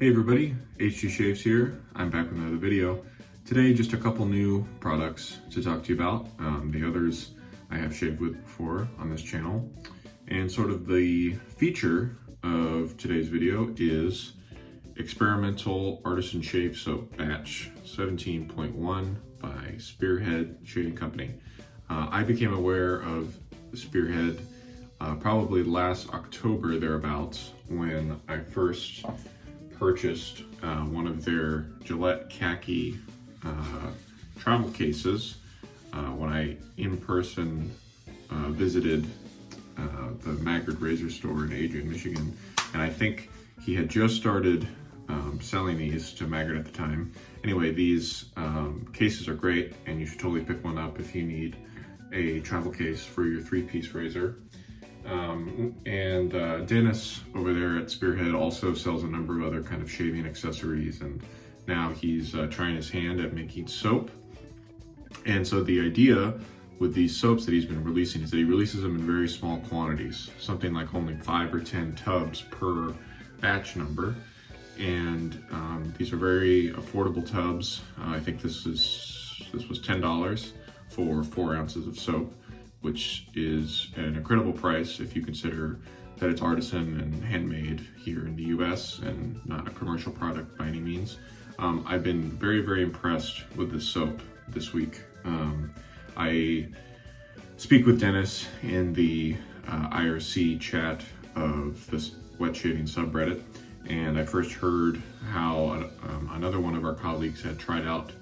Hey everybody, HG Shaves here. I'm back with another video. Today, just a couple new products to talk to you about. The others I have shaved with before on this channel. And sort of the feature of today's video is Experimental Artisan Shave Soap Batch 17.1 by Spearhead Shaving Company. I became aware of Spearhead probably last October thereabouts when I first purchased one of their Gillette khaki travel cases when I in person visited the Maggard razor store in Adrian, Michigan. And I think he had just started selling these to Maggard at the time. Anyway, these cases are great and you should totally pick one up if you need a travel case for your 3-piece razor. Dennis over there at Spearhead also sells a number of other kind of shaving accessories, and now he's trying his hand at making soap. And so the idea with these soaps that he's been releasing is that he releases them in very small quantities, something like only 5 or 10 tubs per batch number. And these are very affordable tubs. I think this was $10 for 4 ounces of soap, which is an incredible price if you consider that it's artisan and handmade here in the US and not a commercial product by any means. I've been very, very impressed with this soap this week. I speak with Dennis in the IRC chat of this wet shaving subreddit, and I first heard how another one of our colleagues had tried out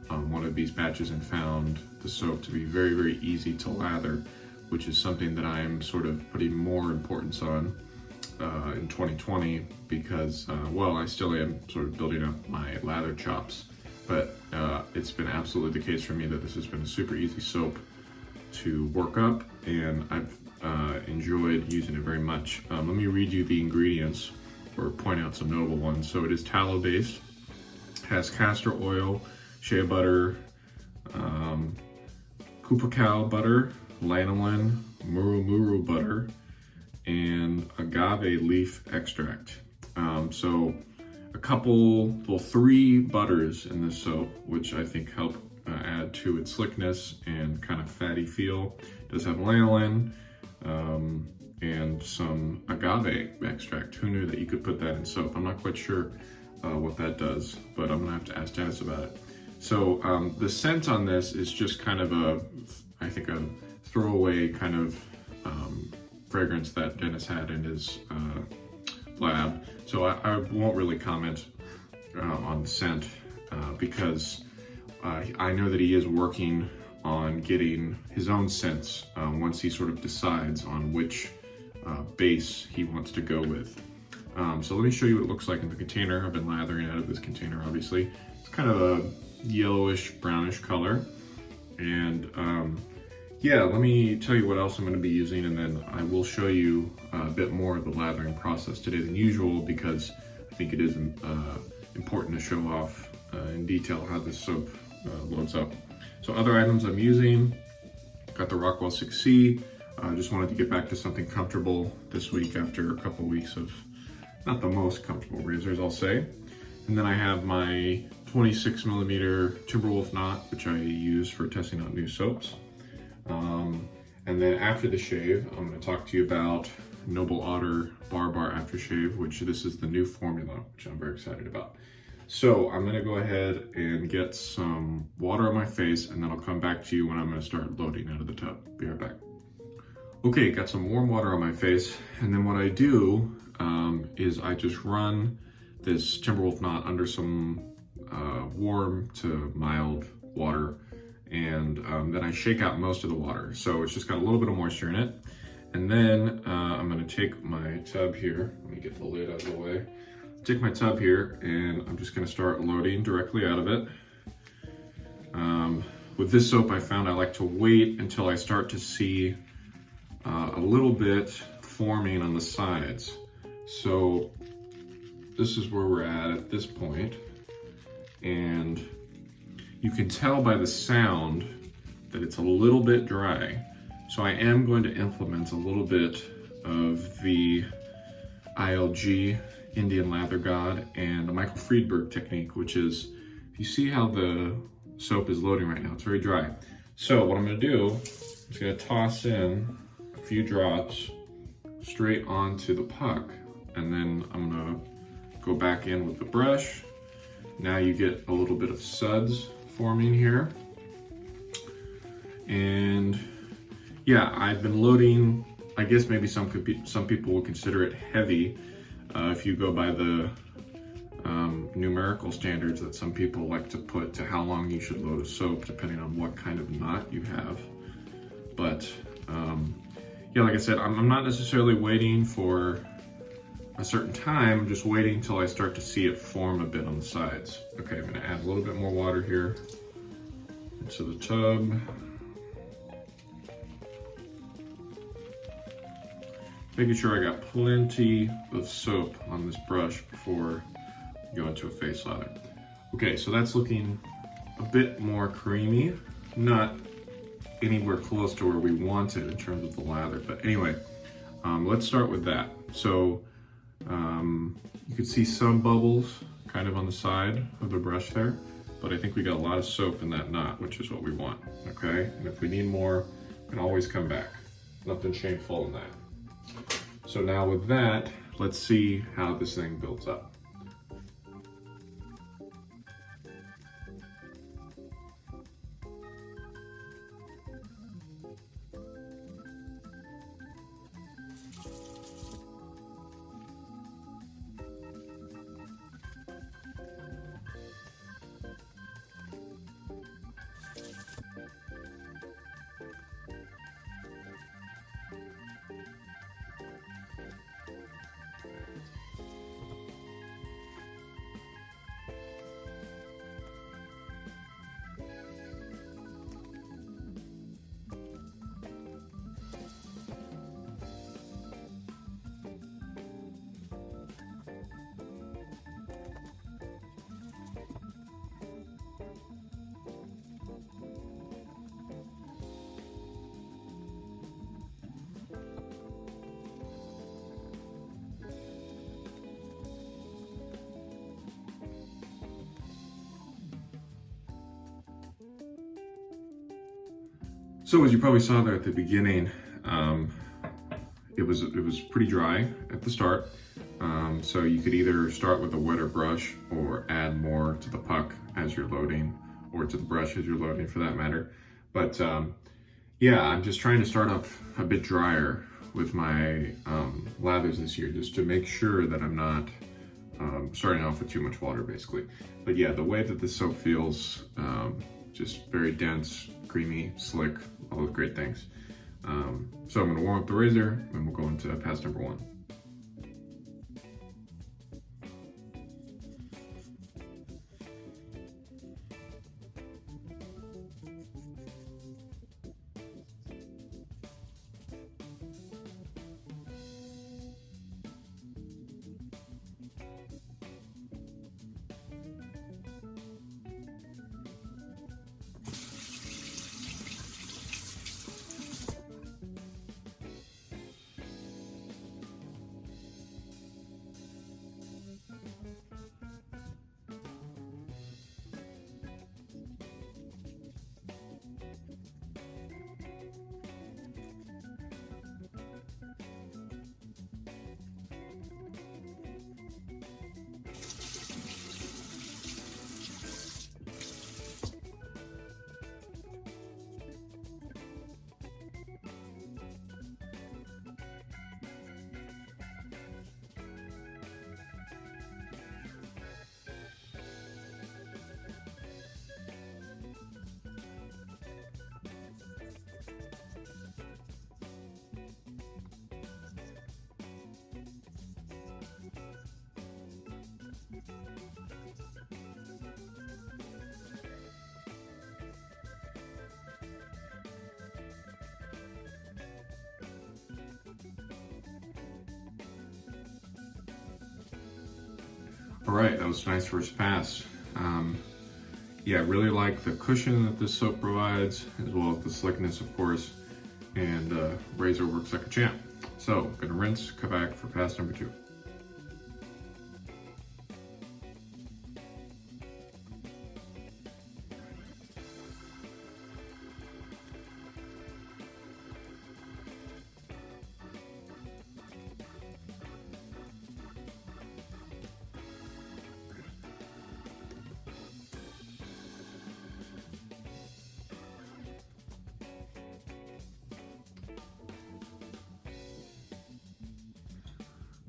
one of these batches and found the soap to be very, very easy to lather, which is something that I'm sort of putting more importance on in 2020 because, well, I still am sort of building up my lather chops, but it's been absolutely the case for me that this has been a super easy soap to work up, and I've enjoyed using it very much. Let me read you the ingredients or point out some notable ones. So it is tallow based, has castor oil, shea butter, cacao butter, lanolin, muru butter, and agave leaf extract. So a couple, well, 3 butters in this soap, which I think help add to its slickness and kind of fatty feel. It does have lanolin and some agave extract. Who knew that you could put that in soap? I'm not quite sure what that does, but I'm gonna have to ask Dennis about it. So the scent on this is just kind of I think a throwaway kind of fragrance that Dennis had in his lab. So I won't really comment on the scent because I know that he is working on getting his own scents once he sort of decides on which base he wants to go with. So let me show you what it looks like in the container. I've been lathering out of this container, obviously. It's kind of a yellowish brownish color, and yeah, let me tell you what else I'm going to be using, and then I will show you a bit more of the lathering process today than usual because I think it is important to show off in detail how this soap loads up. So other items I'm using, got the Rockwell 6C. Just wanted to get back to something comfortable this week after a couple weeks of not the most comfortable razors, I'll say. And then I have my 26 millimeter Timberwolf knot, which I use for testing out new soaps. And then after the shave, I'm going to talk to you about Otter Barrbarr Aftershave, which this is the new formula, which I'm very excited about. So I'm going to go ahead and get some water on my face, and then I'll come back to you when I'm going to start loading out of the tub. Be right back. Okay, got some warm water on my face, and then what I do is I just run this Timberwolf knot under some warm to mild water, and then I shake out most of the water. So it's just got a little bit of moisture in it. And then I'm gonna take my tub here. Let me get the lid out of the way. Take my tub here, and I'm just gonna start loading directly out of it. With this soap, I found I like to wait until I start to see a little bit forming on the sides. So this is where we're at this point. And you can tell by the sound that it's a little bit dry. So I am going to implement a little bit of the ILG Indian lather god, and the Michael Friedberg technique, which is, if you see how the soap is loading right now, it's very dry. So what I'm gonna do, I'm just gonna toss in a few drops straight onto the puck, and then I'm gonna go back in with the brush. Now you get a little bit of suds forming here. And yeah, I've been loading, I guess maybe some people will consider it heavy if you go by the numerical standards that some people like to put to how long you should load a soap, depending on what kind of knot you have. But yeah, like I said, I'm not necessarily waiting for a certain time, I'm just waiting until I start to see it form a bit on the sides. Okay, I'm gonna add a little bit more water here into the tub. Making sure I got plenty of soap on this brush before I go into a face lather. Okay, so that's looking a bit more creamy. Not anywhere close to where we want it in terms of the lather, but anyway, let's start with that. So you can see some bubbles kind of on the side of the brush there, but I think we got a lot of soap in that knot, which is what we want, okay? And if we need more, we can always come back. Nothing shameful in that. So now with that, let's see how this thing builds up. So as you probably saw there at the beginning, it was pretty dry at the start. So you could either start with a wetter brush or add more to the puck as you're loading, or to the brush as you're loading for that matter. But yeah, I'm just trying to start off a bit drier with my lathers this year, just to make sure that I'm not starting off with too much water basically. But yeah, the way that this soap feels, just very dense, creamy, slick, all those great things. So I'm gonna warm up the razor and we'll go into pass number 1. All right, that was a nice first pass. Yeah, I really like the cushion that this soap provides, as well as the slickness, of course, and razor works like a champ. So I'm gonna rinse, come back for pass number 2.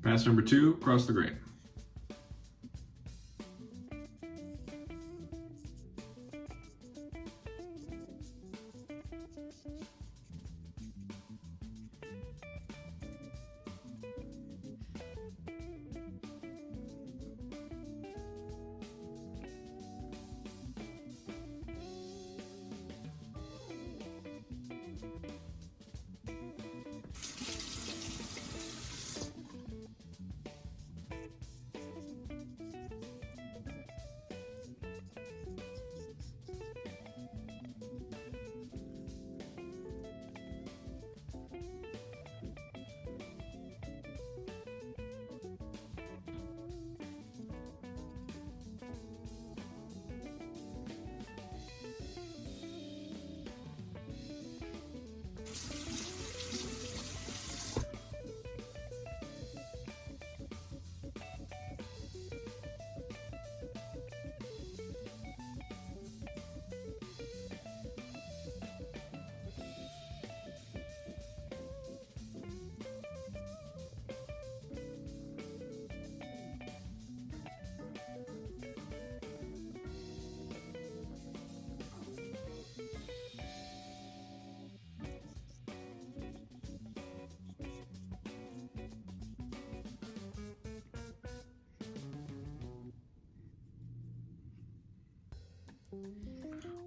Pass number 2, across the grain.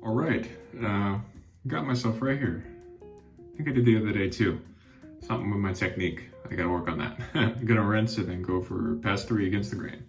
All right, got myself right here. I think I did the other day too. Something with my technique. I gotta work on that. I'm gonna rinse it and go for pass 3 against the grain.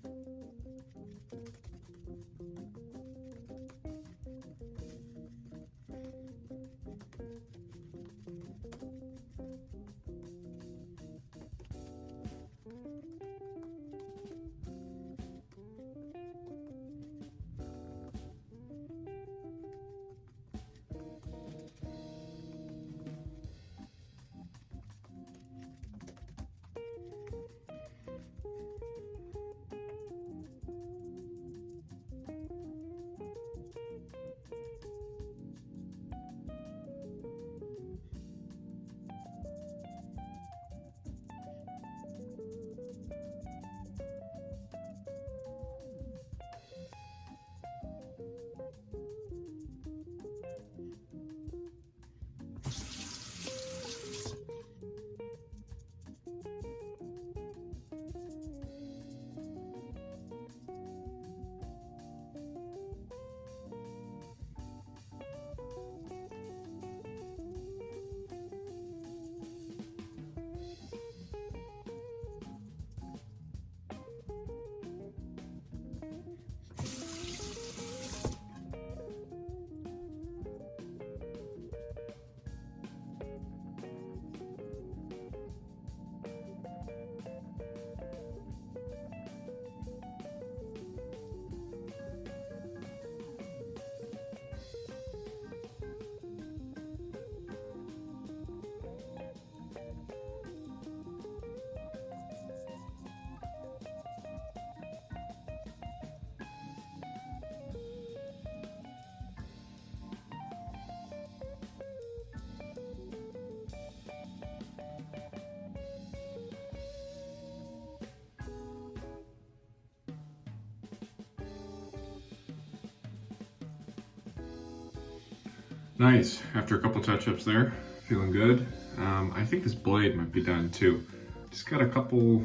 Nice, after a couple touch-ups there, feeling good. I think this blade might be done too. Just got a couple,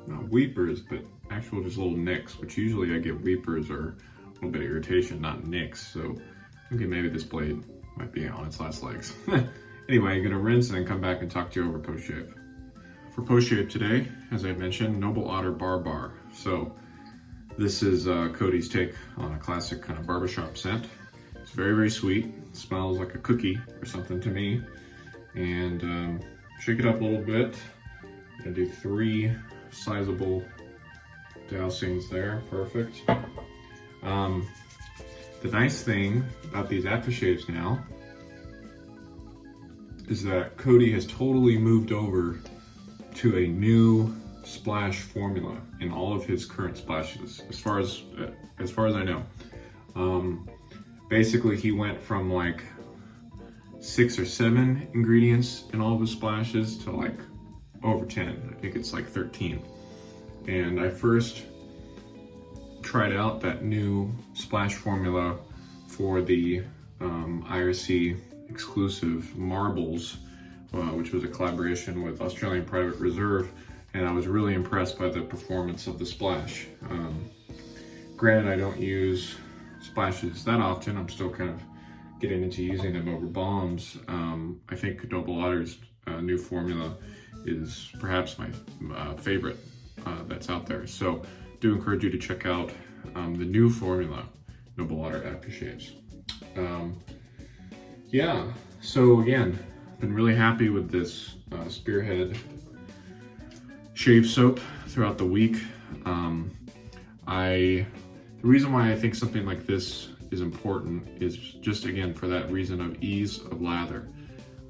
not weepers, but actual just little nicks, which usually I get weepers or a little bit of irritation, not nicks. So okay, maybe this blade might be on its last legs. Anyway, I'm gonna rinse and then come back and talk to you over post-shave. For post-shave today, as I mentioned, Noble Otter Barrbarr. So this is Cody's take on a classic kind of barbershop scent. It's very, very sweet. It smells like a cookie or something to me. And shake it up a little bit. I'm gonna do 3 sizable dousings there, perfect. The nice thing about these aftershaves now is that Cody has totally moved over to a new splash formula in all of his current splashes, as far as I know. Basically, he went from like 6 or 7 ingredients in all of his splashes to like over 10. I think it's like 13. And I first tried out that new splash formula for the IRC exclusive marbles, which was a collaboration with Australian Private Reserve, and I was really impressed by the performance of the splash. Granted, I don't use splashes that often. I'm still kind of getting into using them over bombs. I think Noble Otter's new formula is perhaps my favorite that's out there. So do encourage you to check out the new formula, Noble Otter Aftershaves. Yeah, so again, been really happy with this Spearhead shave soap throughout the week. The reason why I think something like this is important is just, again, for that reason of ease of lather.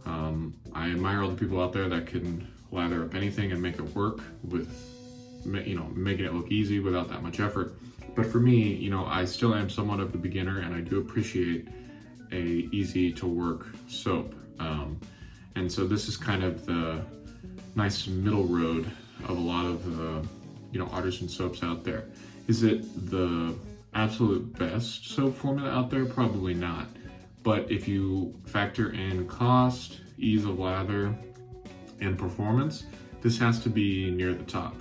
I admire all the people out there that can lather up anything and make it work with, making it look easy without that much effort. But for me, I still am somewhat of a beginner, and I do appreciate a easy to work soap. And so this is kind of the nice middle road of a lot of the, artisan soaps out there. Is it the absolute best soap formula out there? Probably not. But if you factor in cost, ease of lather, and performance, this has to be near the top.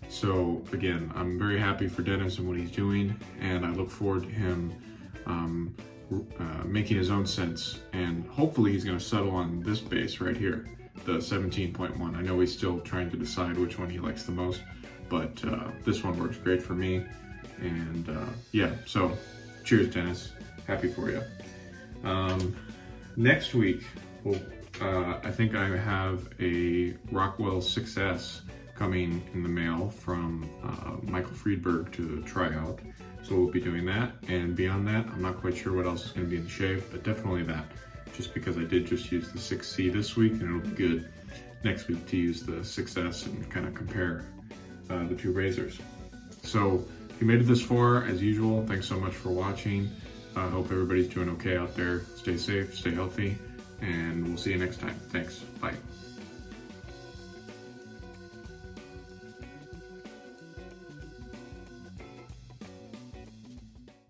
So again, I'm very happy for Dennis and what he's doing, and I look forward to him making his own scents, and hopefully he's going to settle on this base right here, the 17.1. I know he's still trying to decide which one he likes the most, but this one works great for me. And yeah, so cheers, Dennis. Happy for you. Next week, I think I have a Rockwell 6S coming in the mail from Michael Friedberg to try out. So we'll be doing that. And beyond that, I'm not quite sure what else is going to be in the shave, but definitely that. Just because I did just use the 6C this week, and it'll be good next week to use the 6S and kind of compare the two razors. So if you made it this far, as usual, thanks so much for watching. I hope everybody's doing okay out there. Stay safe, stay healthy, and we'll see you next time. Thanks. Bye.